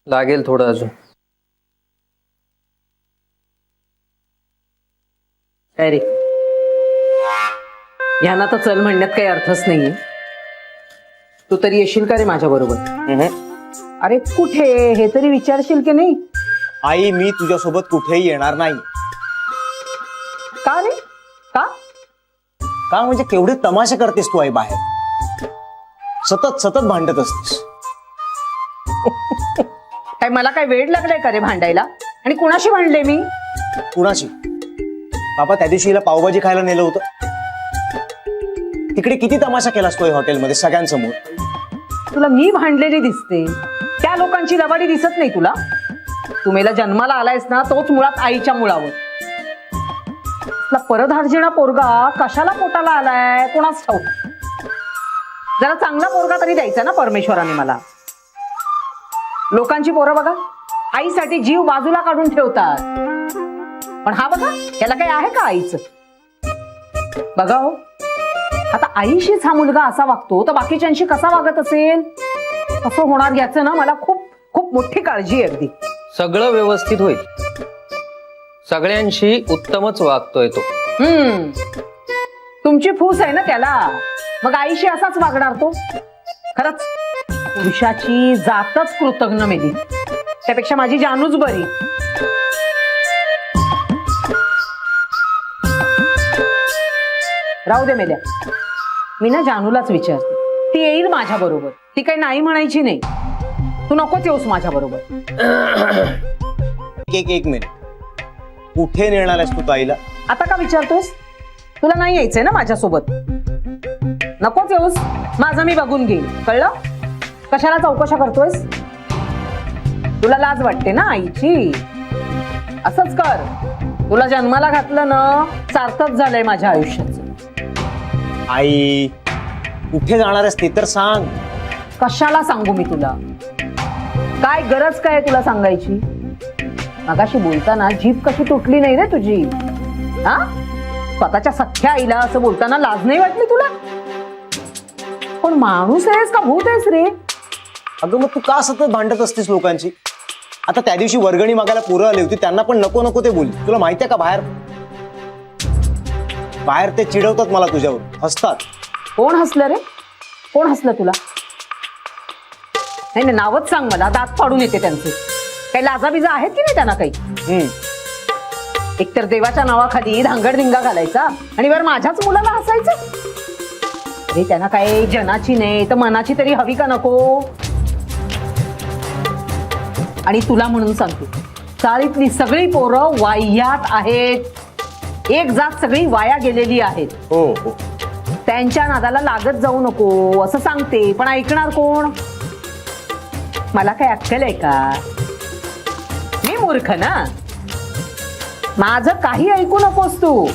लागेल थोडं अजून. काय रे, ह्यांना तर चल म्हणण्यात काही अर्थच नाहीये. तू तरी येशील का रे माझ्या बरोबर? अरे कुठे हे तरी विचारशील की नाही? आई, मी तुझ्यासोबत कुठेही येणार नाही. का रे? का? का म्हणजे केवढे तमाशे करतेस तू आई बाहेर, सतत सतत भांडत असतेस. काय मला काय वेळ लागलाय का रे भांडायला? आणि कुणाशी भांडले मी? कुणाशी? बाबा, त्या दिवशी हिला पावभाजी खायला नेलं होतं. तिकडे किती तमाशा केलास तू हॉटेलमध्ये सगळ्यांसमोर. तुला मी भांडलेली दिसते, त्या लोकांची लबाडी दिसत नाही तुला? तू मेला जन्माला आलायस ना, तोच मुळात आईच्या मुळावर. तुला परधार्जिणा पोरगा कशाला पोटाला आलाय कोणाच ठाऊक. जरा चांगला पोरगा तरी द्यायचा ना परमेश्वराने मला. लोकांची पोरं बघा, आईसाठी जीव बाजूला काढून ठेवतात, पण हा बघा, याला काही आहे का आईचं? बघा हो, आता आईशीच हा मुलगा असा वागतो तर बाकीच्यांशी कसा वागत असेल? असं होणार याचं ना मला खूप खूप मोठी काळजी आहे. अगदी सगळं व्यवस्थित होईल. सगळ्यांशी उत्तमच वागतोय तो. तुमची फूस आहे ना त्याला, मग आईशी असाच वागणार तो. खरंच पुरुषाची जातच कृतज्ञ मेली, त्यापेक्षा माझी जानूच बरी. राहू दे मेल्या, मी ना जानूलाच विचारते, ती येईल माझ्या बरोबर. ती काही नाही म्हणायची नाही. तू नकोच येऊस माझ्या बरोबर. एक मिनिट, कुठे नेणार आहेस तू ताईला? आता का विचारतोस? तुला नाही यायचंय ना माझ्यासोबत? नकोच येऊस, माझं मी बघून घेईन, कळलं? कशाला चौकशा करतोयस? तुला लाज वाटते ना आईची? असंच कर, तुला जन्माला घातलं ना, सार्थक झालंय माझ्या आयुष्याचं. आई, कुठे जाणार आहेस ते तर सांग. कशाला सांगू मी तुला? काय गरज काय तुला सांगायची? मगाशी बोलताना जीभ कशी तुटली नाही रे तुझी? हा, स्वतःच्या सख्या आईला असं बोलताना लाज नाही वाटली तुला? पण माणूस आहेस का भूत आहेस रे? अगं, मग तू का सतत भांडत असतेस लोकांची? आता त्या दिवशी वर्गणी मागायला पोरं आली होती, त्यांना पण नको नको ते बोलली. तुला माहितीये का, बाहेर बाहेर ते चिडवतात मला तुझ्यावर, हसतात. कोण हसलं रे? कोण हसलं तुला? नाही नावच सांग मला, दात फाडून येते त्यांचे. काही लाजाबिजा आहेत की नाही त्यांना काही? एकतर देवाच्या नावाखाली धांगडधिंगा घालायचा आणि वर माझ्याच मुलाला हसायचं. अरे त्यांना काय जनाची नाही तर मनाची तरी हवी का नको? आणि तुला म्हणून सांगते, चाळीतली सगळी पोरं वाह्यात आहेत. एक जात सगळी वाया गेलेली आहेत. हो हो, त्यांच्या नादाला लागत जाऊ नको असं सांगते, पण ऐकणार कोण? मला काय अक्कल आहे का? मी मूर्ख ना? माझं काही ऐकू नकोस तू.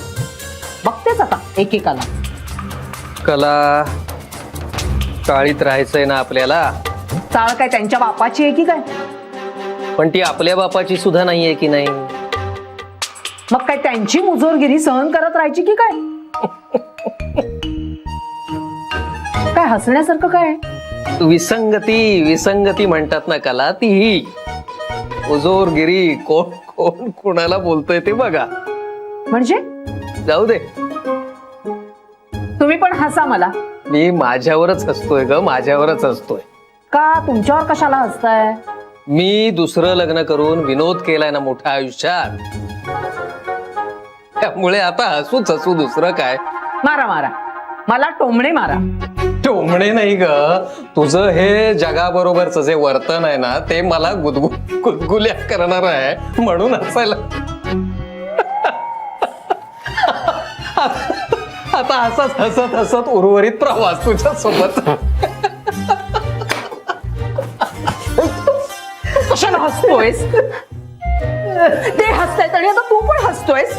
बघतेच आता एकेकाला. कला चाळीत राहायचंय ना आपल्याला. चाळ काय त्यांच्या बापाची आहे की काय? पण ती आपल्या बापाची सुद्धा नाहीये की नाही? मग काय त्यांची मुजोरगिरी सहन करत राहायची की काय? काय हसण्यासारखं काय? विसंगती विसंगती म्हणतात ना कला, ती ही उजोरगिरी. कोण कोण कोणाला बोलतोय ते बघा. म्हणजे जाऊ दे, तुम्ही पण हसा मला. मी माझ्यावरच हसतोय ग, माझ्यावरच हसतोय. का तुमच्यावर कशाला हसताय? मी दुसरं लग्न करून विनोद केलाय ना मोठ्या आयुष्यात, त्यामुळे आता हसूच हसू, दुसरं काय. मारा मारा, मला टोमणे मारा. टोमणे नाही ग, तुझं हे जगाबरोबरच जे वर्तन आहे ना, ते मला गुदगुल्या करणार आहे, म्हणून हसायला. आता हसत हसत हसत उर्वरित प्रवास तुझ्या सोबत. कशाला हसतोयस? ते हसतायत आणि आता तू पण हसतोयस.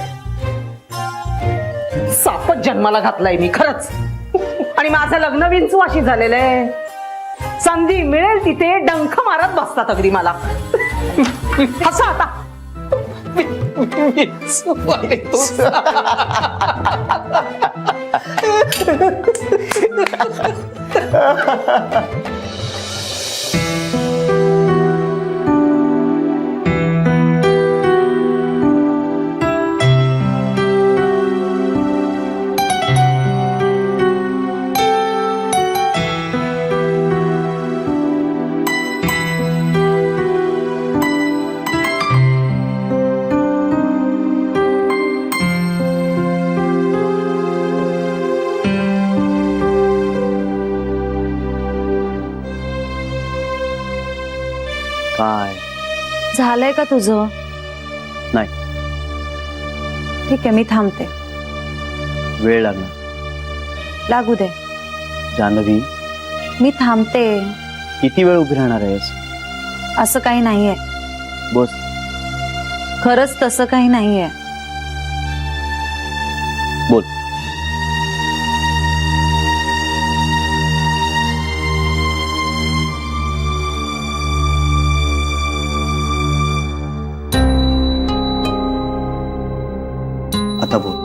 सापच जन्माला घातलाय मी खरंच. आणि माझं लग्न विंचवाशी झालेलं आहे. संधी मिळेल तिथे डंख मारत बसतात अगदी मला. हसा आता. काय झालंय का तुझं? नाही, ठीक आहे, मी थांबते. वेळ लागणार. लागू दे, जान्हवी, मी थांबते. किती वेळ उभी राहणार आहेस? असं काही नाहीये, बस. खरंच तसं काही नाहीये. बोल. आता बोल.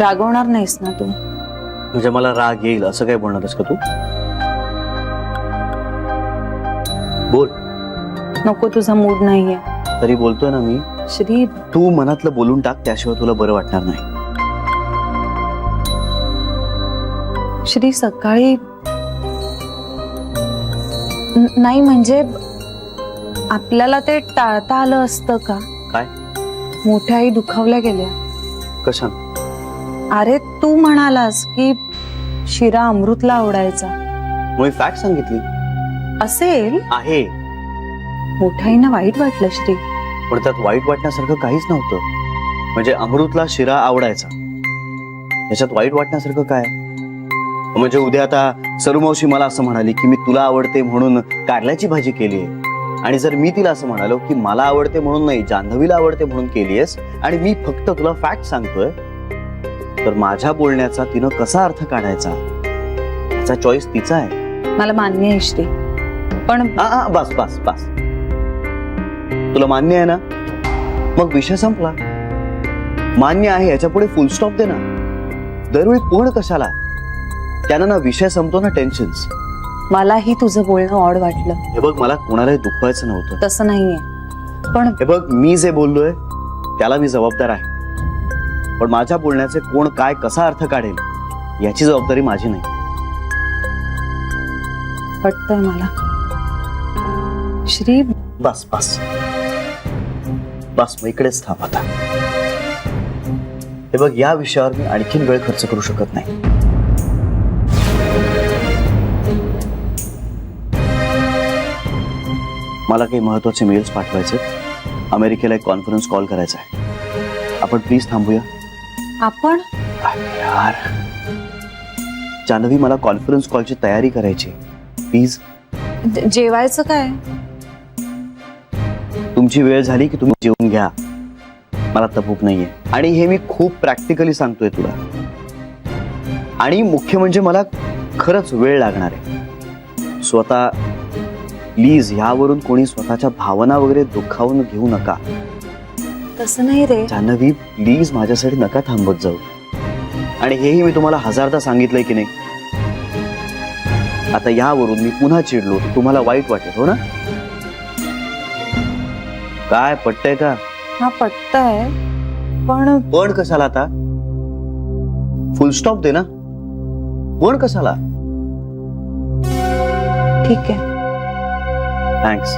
रागवणार नाहीस ना तू? म्हणजे मला राग येईल असं काय बोलणारस का तू? बोल. नको, तुझा मूड नाहीये. तरी बोलतोय ना मी. श्री, तू मनातलं बोलून टाक, त्याशिवाय तुला बरं वाटणार नाही. श्री सकाळी नाही, म्हणजे आपल्याला ते टाळता आलं असतं का? काय? मोठ्या आई दुखावल्या गेल्या. कशानं? अरे तू म्हणालास की शिरा अमृतला आवडायचा. मग फॅक्ट सांगितली असेल. आहे. मोठ्या आईना वाईट वाटलं श्री. पण त्यात वाईट वाटण्यासारखं काहीच नव्हतं. म्हणजे अमृतला शिरा आवडायचा, याच्यात वाईट वाटण्यासारखं काय? म्हणजे उद्या आता सरुमावशी मला असं म्हणाली की मी तुला आवडते म्हणून कारल्याची भाजी केली आहे, आणि जर मी तिला असं म्हणालो की मला आवडते म्हणून नाही, जान्हवीला आवडते म्हणून केली आहेस, आणि मी फक्त तुला फॅक्ट सांगतोय, तर माझ्या बोलण्याचा तिनं कसा अर्थ काढायचा याचा चॉईस तिचा आहे. मला मान्य आहे श्री, पण बस बस बस. तुला मान्य आहे ना? मग विषय संपला. मान्य आहे याच्या पुढे फुल स्टॉप दे ना. दरवेळी पूर्ण कशाला? त्यानं ना विषय संपतो ना टेन्शन्स. मलाही तुझं बोलणं ऑड वाटलं. हे बघ, मला कोणालाही दुखवायचं नव्हतं. तसं नाहीये, पण हे बघ, मी जे बोललोय त्याला मी जबाबदार आहे, पण माझ्या बोलण्याचे कोण काय कसा अर्थ काढेल याची जबाबदारी माझी नाही. पटतंय मला श्री. बस बस बस, मग इकडेच थांब आता. हे बघ, या विषयावर मी आणखीन वेळ खर्च करू शकत नाही. मला काही महत्वाचे मेल्स पाठवायचे, अमेरिकेला एक कॉन्फरन्स कॉल करायचा आहे. आपण प्लीज थांबूया. आपण अरे यार जान्हवी, मला कॉन्फरन्स कॉलची तयारी करायची, प्लीज. जेवायचं काय? तुमची वेळ झाली की तुम्ही जेवून घ्या, मला आता भूक नाहीये. आणि हे मी खूप प्रॅक्टिकली सांगतोय तुला, आणि मुख्य म्हणजे मला खरंच वेळ लागणार आहे. स्वतः प्लीज ह्यावरून कोणी स्वतःच्या भावना वगैरे दुखावून घेऊ नका. तसं नाही रे. जान्हवी, प्लीज माझ्यासाठी नका थांबत जाऊ. आणि हेही मी तुम्हाला 1000दा सांगितलंय की नाही. आता यावरून मी पुन्हा चिडलो तर तुम्हाला वाईट वाटेल, हो ना? काय पटतंय का? हा पटतंय, पण पण कशाला आता? फुल स्टॉप दे ना. पण कशाला? ठीक आहे. थँक्स.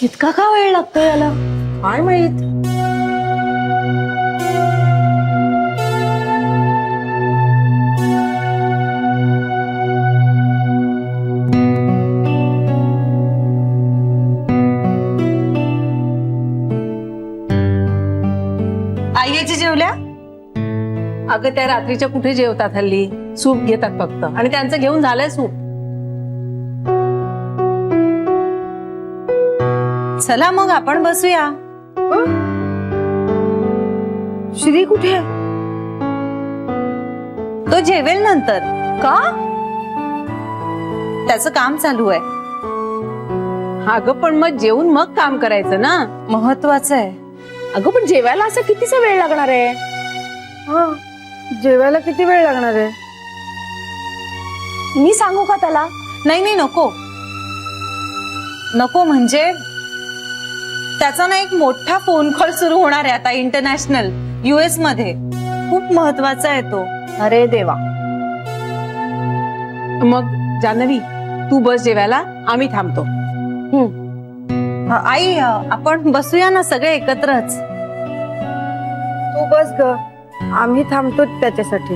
इतका का वेळ लागतो याला? काय माहित. आईची जेवल्या? अगं त्या रात्रीच्या कुठे जेवतात हल्ली, सूप घेतात फक्त, आणि त्यांचं घेऊन झालंय सूप. चला मग आपण बसूया. श्री कुठे? तो जेवेल नंतर. का? त्याचं काम चालू आहे. अगं पण मग जेवून मग काम करायचं ना. महत्वाचं आहे. अगं पण जेवायला असं कितीचा वेळ लागणार आहे? हा जेवायला किती वेळ लागणार आहे? मी सांगू का त्याला? नाही नाही नको नको, म्हणजे त्याचा ना एक मोठा फोन कॉल सुरू होणार आहे आता इंटरनॅशनल, US मध्ये. खूप महत्वाचा आहे तो. अरे देवा. मग जान्हवी तू बस जेवायला, आम्ही थांबतो. आई आपण बसूया ना सगळे एकत्रच. तू बस ग, आम्ही थांबतो त्याच्यासाठी.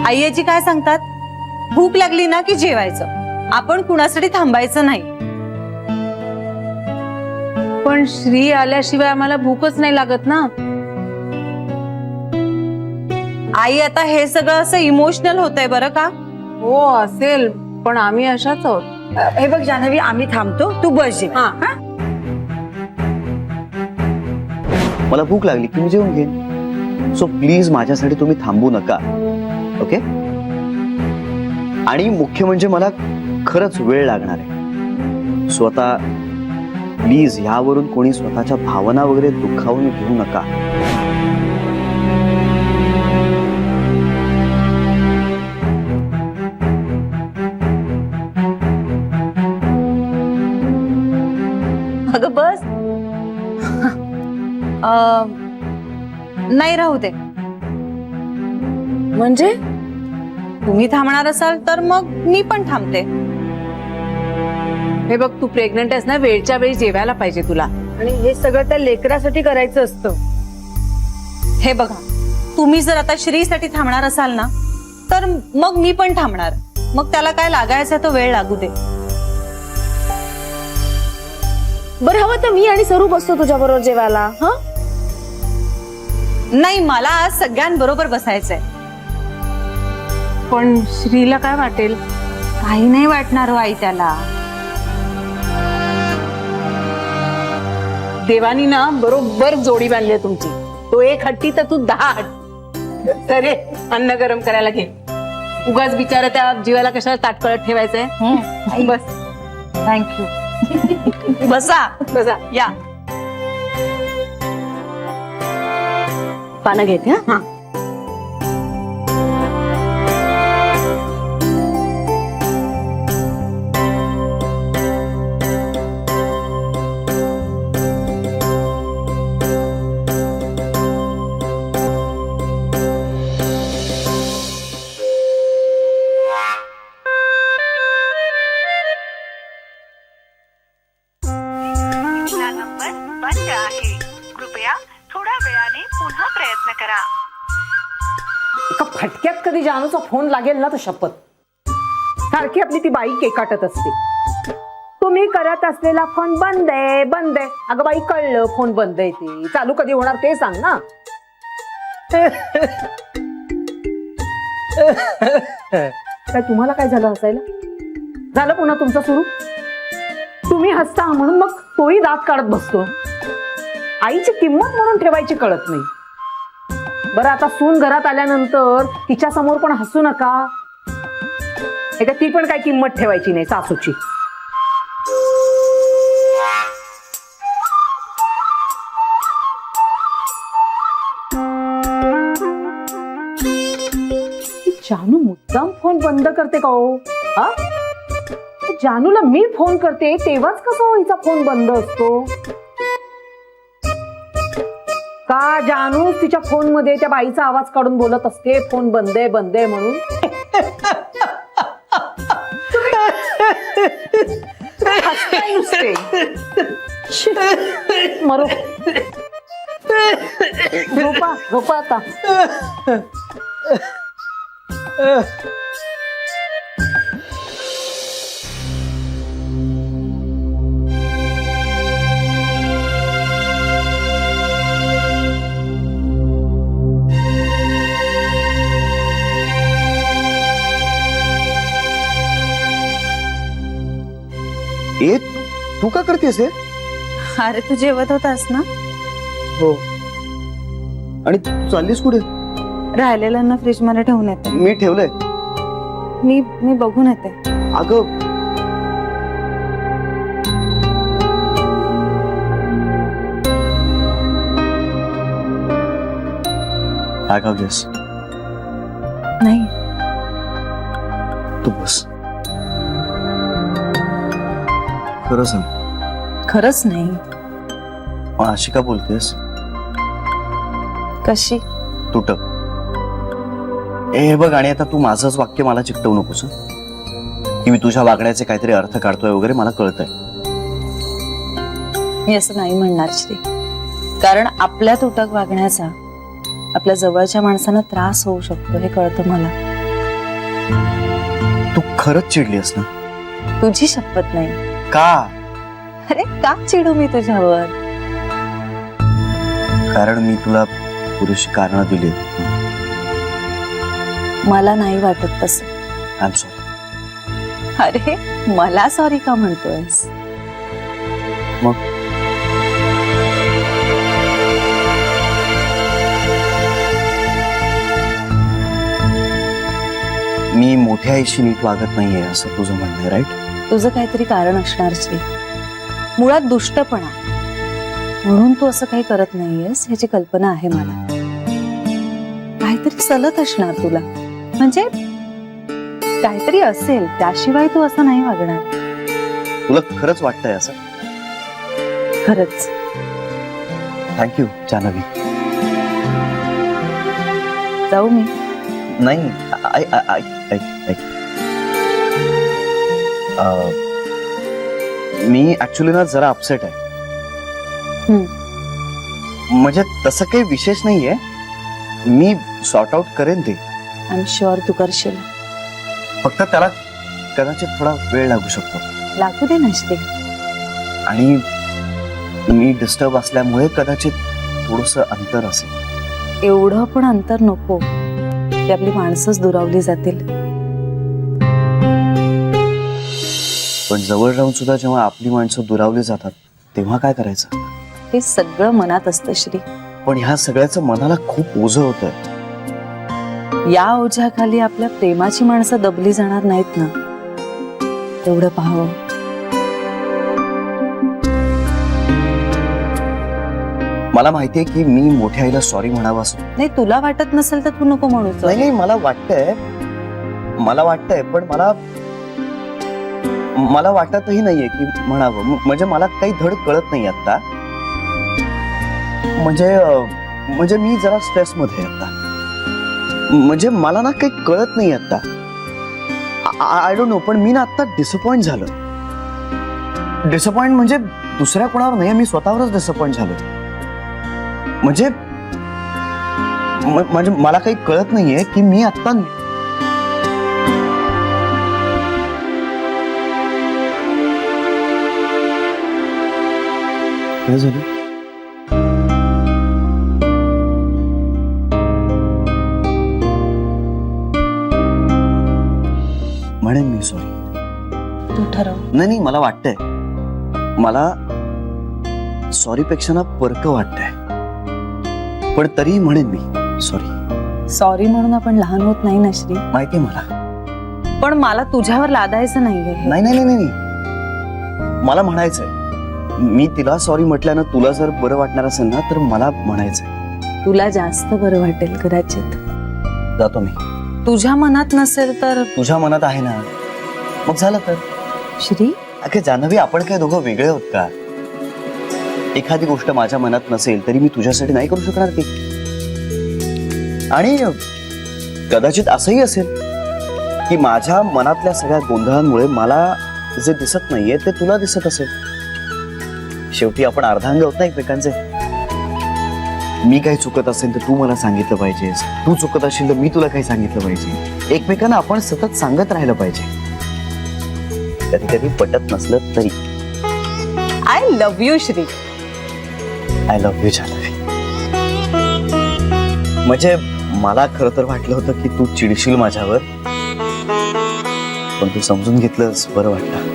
आईची काय सांगतात, भूक लागली ना की जेवायचं, आपण कुणासाठी थांबायचं नाही. पण श्री आल्याशिवाय आम्हाला भूकच नाही लागत ना. आई आता हे सगळं असं इमोशनल होतंय बरं का. हो असेल, पण आम्ही अशाच आहोत. हे बघ जान्हवी, आम्ही थांबतो, तू बस जेव. हा. मला भूक लागली की मी जेवून घेईन. सो प्लीज माझ्यासाठी तुम्ही थांबू नका. ओके? आणि मुख्य म्हणजे मला खरंच वेळ लागणार आहे. सो आता प्लीज ह्यावरून कोणी स्वतःच्या भावना वगैरे दुखावून घेऊ नका. अगं बस. नाही राहू दे. म्हणजे तुम्ही थांबणार असाल तर मग मी पण थांबते. हे बघ, तू प्रेग्नंट आहेस ना, वेळच्या वेळी जेवायला पाहिजे तुला. आणि हे सगळं त्या लेकरासाठी करायचं असतं. हे बघा, तुम्ही जर आता श्रीसाठी थांबणार असाल ना तर मग मी पण थांबणार. मग त्याला काय लागायचा तो वेळ लागू दे. बरं हवं तर मी आणि सरू बसतो तुझ्या बरोबर जेवायला. हा नाही, मला आज सगळ्यांबरोबर बसायचंय. पण श्रीला काय वाटेल? काही नाही वाटणार हो आई त्याला. देवानी ना बरोबर जोडी बांधली आहे तुमची. तो एक हट्टी तर तू 10 हट. अरे अन्न गरम करायला घे. उगाच बिचारा त्या जीवाला कशाला ताटकळत ठेवायचंय. बस. थँक्यू. बसा बसा. या. पानं घेते. हा नंबर बंद आहे. कृपया थोड्या वेळाने पुन्हा प्रयत्न करा. एका फटक्यात कधी जानूचा फोन लागेल ना तर शपथ. सारखी आपली ती बाई केकाटत असते. तुम्ही करत असलेला फोन बंद आहे, बंद आहे. अगं बाई, कळलं फोन बंद आहे, ते चालू कधी होणार ते सांग ना. काय तुम्हाला काय झालं हसायला? झालं पुन्हा तुमचं सुरू? तुम्ही हसता म्हणून मग तोही दात काढत बसतो. आईची किंमत म्हणून ठेवायची कळत नाही. बरं आता सून घरात आल्यानंतर तिच्या समोर पण हसू नका. एकदा ती पण काय किंमत ठेवायची नाही सासूची. जानू मुद्दाम फोन बंद करते का हो? हा, जानूला मी फोन करते तेव्हाच कसा हो हिचा फोन बंद असतो? का जानू तिच्या फोन मध्ये त्या बाईचा आवाज काढून बोलत असते फोन बंद आहे, बंद आहे म्हणून? हसताय नुसते. मरो. झोपा झोपा आता. ए, तू का करतेस हे? अरे तू जेवत होतास ना. हो. आणि तू चाललीस कुठे? राहिलेलं ना फ्रीज मध्ये ठेवून येते. मी ठेवलंय. मी बघून येते. अगं रागावलीस? नाही. तू बस. खरं सांग, खरंच नाही. मग अशी का बोलतेस? कशी? तुटक. हे बघ, आणि आता तू माझंच वाक्य मला चिकटवू नकोस हं? की मी तुझ्या वागण्याचे काहीतरी अर्थ काढतोय वगैरे, मला कळतंय. मी असं नाही म्हणणार श्री, कारण आपल्या तुटक वागण्याचा आपल्या जवळच्या माणसांना त्रास होऊ शकतो हे कळतं मला. तू खरंच चिडलीस ना? तुझी शपथ नाही. का? अरे का चिडू मी तुझ्यावर? कारण मी तुला पुरेशी कारणं दिली. मला नाही वाटत तसं. I am sorry. अरे मला सॉरी का म्हणतोयस? मग मी मोठ्या आईशी नीट वागत नाहीये असं तुझं म्हणणं आहे, राईट? तुझं काहीतरी कारण असणार श्री. मुळात दुष्टपणा, म्हणून तू असं काही करत नाहीयेस ह्याची कल्पना आहे मला. काहीतरी सलत असणार तुला, म्हणजे काहीतरी असेल, त्याशिवाय तू असं नाही वागणार. तुला खरंच वाटतंय असं? खरंच. थँक्यू जान्हवी. जाऊ मी? नाही, ऐक. मी ऍक्च्युली ना जरा अपसेट आहे. म्हणजे तसं काही विशेष नाहीये, मी सॉर्ट आउट करेन ते. आय एम शुअर तू करशील. फक्त त्याला कदाचित थोडा वेळ लागू शकतो. लागू दे नसते. आणि मी डिस्टर्ब असल्यामुळे कदाचित थोडस अंतर असेल. एवढं पण अंतर नको, की आपली माणसंच दुरावली जातील. पण जवळ राहून सुद्धा जेव्हा आपली माणसं दुरावली जातात तेव्हा काय करायचं? हे सगळं मनात असतं श्री. पण ह्या सगळ्याचं मनाला खूप ओझं होतंय. या ओझ्याखाली आपल्या प्रेमाची माणसं दबली जाणार नाहीत ना, तेवढं पाहावं. मला माहितीये की मी मोठ्या आईला सॉरी म्हणावं असं. नाही, तुला वाटत नसेल तर तू नको म्हणूच. नाही, मला वाटतंय पण मला वाटतही नाहीये की म्हणावं. म्हणजे मला काही धड कळत नाही आता. म्हणजे मी जरा स्ट्रेस मध्ये आहे आता. म्हणजे मला ना काही कळत नाही आता. आय डोंट नो, पण मी ना आता डिसअपॉइंट झालो. डिसअपॉइंट म्हणजे दुसऱ्या कोणावर नाही, मी स्वतःवरच डिसअपॉइंट झालो. म्हणजे मला काही कळत नाहीये की मी आता काय झालं. म्हणेन मी सॉरी. तू ठरव. नाही, मला वाटतंय, मला सॉरी पेक्षा ना परक वाटतंय. पण तरीही म्हणेन मी सॉरी. सॉरी म्हणून आपण लहान होत नाही ना श्री. माहितीये मला. पण मला तुझ्यावर लादायचं नाहीये हे. नाही, मला म्हणायचंय. मी तिला सॉरी म्हटल्यानं तुला जर बरं वाटणार असेल ना तर मला म्हणायचंय. तुला जास्त बरं वाटेल कदाचित. जातो मी. तुझ्या मनात नसेल तर? तुझ्या मनात आहे ना, मग झालं तर. श्री, अखे जान्हवी, आपण काय दोघं वेगळे आहोत का? एखादी गोष्ट माझ्या मनात नसेल तरी मी तुझ्यासाठी नाही करू शकणार ती. आणि कदाचित असंही असेल की माझ्या मनातल्या सगळ्या गोंधळांमुळे मला जे दिसत नाहीये ते तुला दिसत असेल. शेवटी आपण अर्धांग होत ना एकमेकांचे. मी काही चुकत असेल तर तू मला सांगितलं पाहिजेस, तू चुकत असेल तर मी तुला काही सांगितलं पाहिजे. एकमेकांना आपण सतत सांगत राहिलं पाहिजे, कधी कधी पटत नसलं तरी. I love you Shri. I love you Janhavi. म्हणजे मला खरं तर वाटलं होतं की तू चिडशील माझ्यावर, पण तू समजून घेतलंस, बरं वाटलं.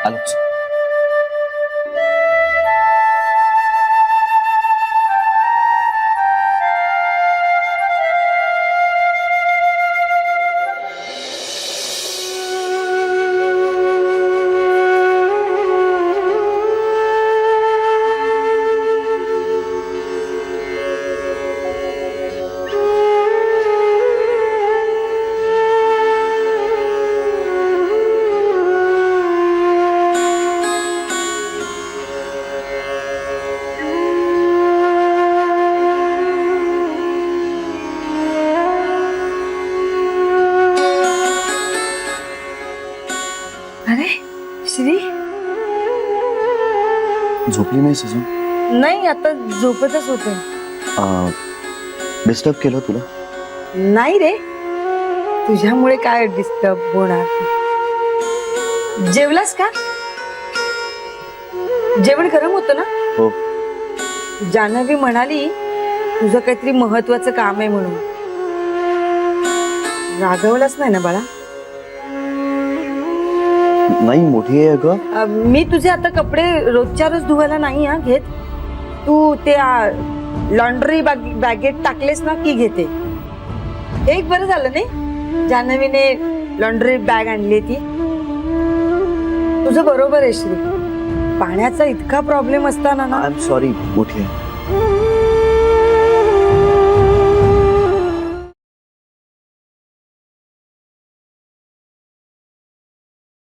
आलोच. झोपली नाहीस अजून? नाही आता झोपतच होते. डिस्टर्ब केलं तुला? नाही रे, तुझ्यामुळे काय डिस्टर्ब होणार. जेवलास का? जेवण गरम होतं ना? हो. जान्हवी म्हणाली तुझं काहीतरी महत्वाचं काम आहे म्हणून. रागवलाच नाही ना बाळा? नाही, मोठी आहे ग. मी तुझे आता कपडे रोजच्या रोज धुवायला नाही हा घेत. तू ते लॉन्ड्री बॅगेत टाकलेस ना की घेते. एक बरं झालं नाही जान्हवीने लॉन्ड्री बॅग आणली ती. तुझं बरोबर आहे श्री, पाण्याचा इतका प्रॉब्लेम असताना ना. आय एम सॉरी मोठी आहे.